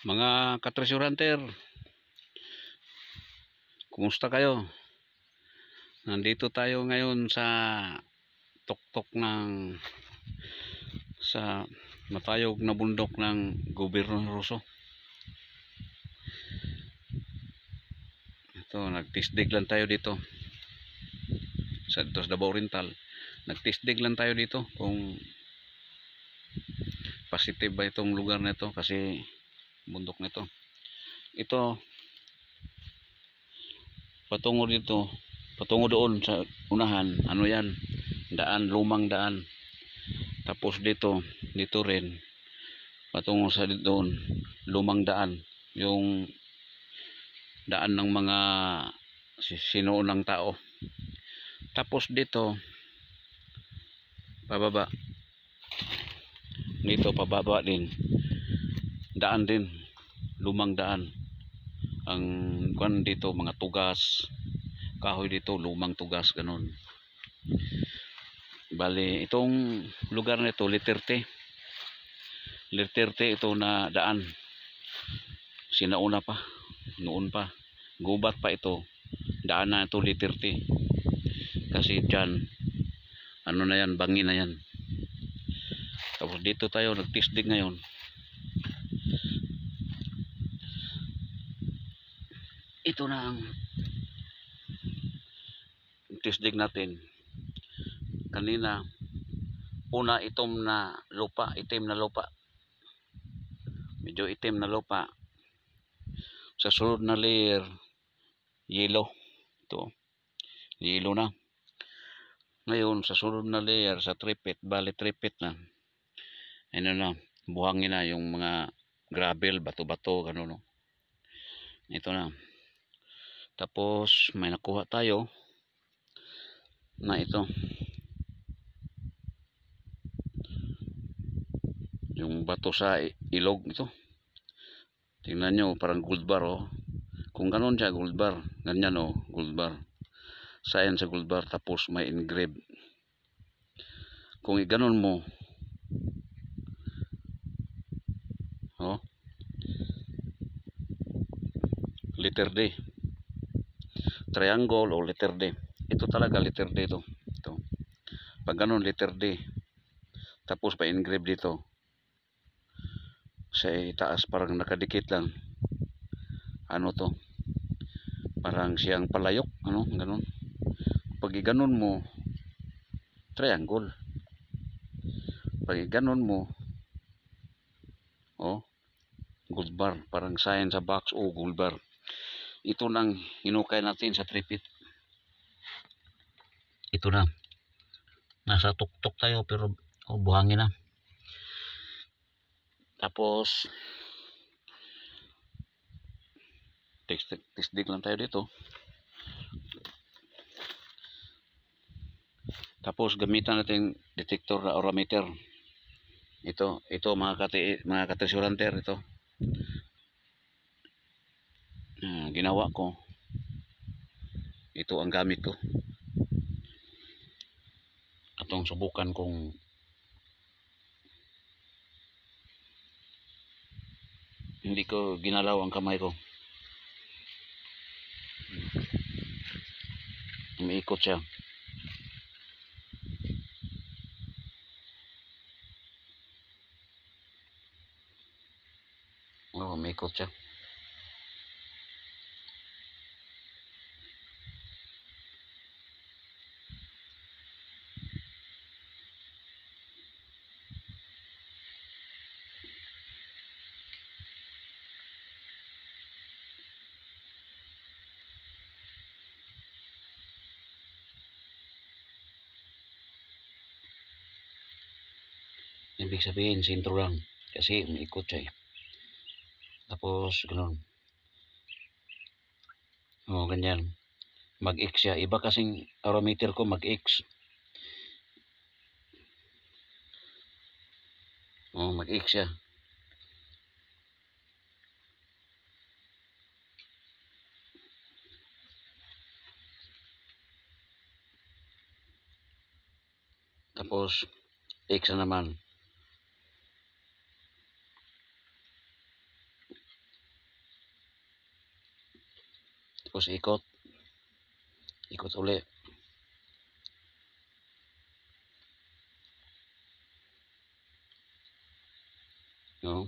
Mga ka-treasure hunter, kumusta kayo? Nandito tayo ngayon sa tuktok ng sa matayog na bundok ng Gobyerno Ruso. Ito, nagtisdig lang tayo dito sa Davao Oriental. Nagtisdig lang tayo dito kung positive ba itong lugar na ito kasi bundok nito. Ito patungo dito, patungo doon sa unahan, ano yan, daan, lumang daan. Tapos dito rin patungo sa doon, lumang daan, yung daan ng mga sinuunang tao. Tapos dito pababa, dito pababa din, daan din, lumang daan. Ang kuan dito mga tugas, kahoy dito, lumang tugas, ganun. Bali, itong lugar na ito, Literte ito na daan. Sinauna pa, noon pa, gubat pa ito, daan na ito Literte. Kasi dyan, ano na yan, bangin na yan. Tapos dito tayo nagtisdig ngayon. Ito na ang tisdig natin. Kanina, una itim na lupa. Medyo itim na lupa. Sa sunod na layer, yellow. Ito, yellow na. Ngayon, sa sunod na layer, sa tripit, bali tripit na. Ano na, buhangin na yung mga gravel, bato-bato, gano'n. No? Ito na. Tapos may nakuha tayo na ito, yung bato sa ilog ito. Tingnan nyo, parang gold bar, oh. Kung ganon siya, gold bar, ganyan, oh, gold bar, sign sa gold bar. Tapos may engrave. Kung iganon mo, oh, letter D, triangle o letter D. Ito talaga letter D ito. Pag ganon letter D, tapos pa engrave dito sa itaas, parang nakadikit lang. Ano to, parang siyang palayok, ano, ganon. Pag iganon mo, triangle. Pag iganon mo, oh, gold bar, parang sign sa box, o gold bar. Ito nang hinukay natin sa tripit. Ito na, nasa tuktok tayo pero buhangin na. Tapos tisdig lang tayo dito. Tapos gamitan natin detector na aurameter. Ito mga ka-treasure hunter, ito. Ginawa ko. Ito ang gamit ko. Atong subukan kung hindi ko ginalaw ang kamay ko. Umiikot siya. Oh, umiikot siya. Ibig sabihin, sintro lang. Kasi umiikot siya, eh. Tapos, gano'n. O, ganyan. Mag-X siya. Iba kasing aurameter ko mag-X. O, mag-X siya. Tapos, X na naman. Tapos ikot. Ikot uli. No?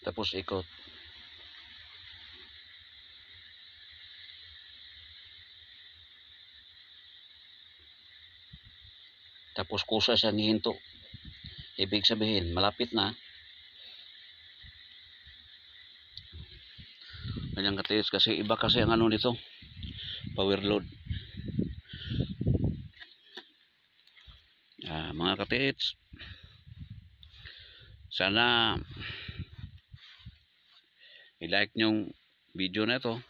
Tapos ikot. Tapos kusa siyang hihinto. Ibig sabihin, malapit na. Kanyang katiis kasi iba kasi ang ano nito. Power load. Mga katiits, sana i-like nyong video na ito,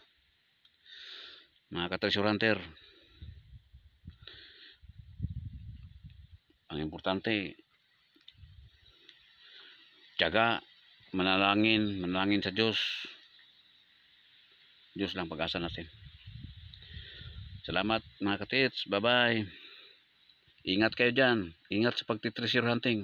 mga ka-treasure hunter. Ang importante, tiyaga, manalangin sa Diyos. Diyos lang pag-asa natin. Salamat mga katiits, bye bye. Ingat kayo dyan, ingat sa pagti-treasure hunting.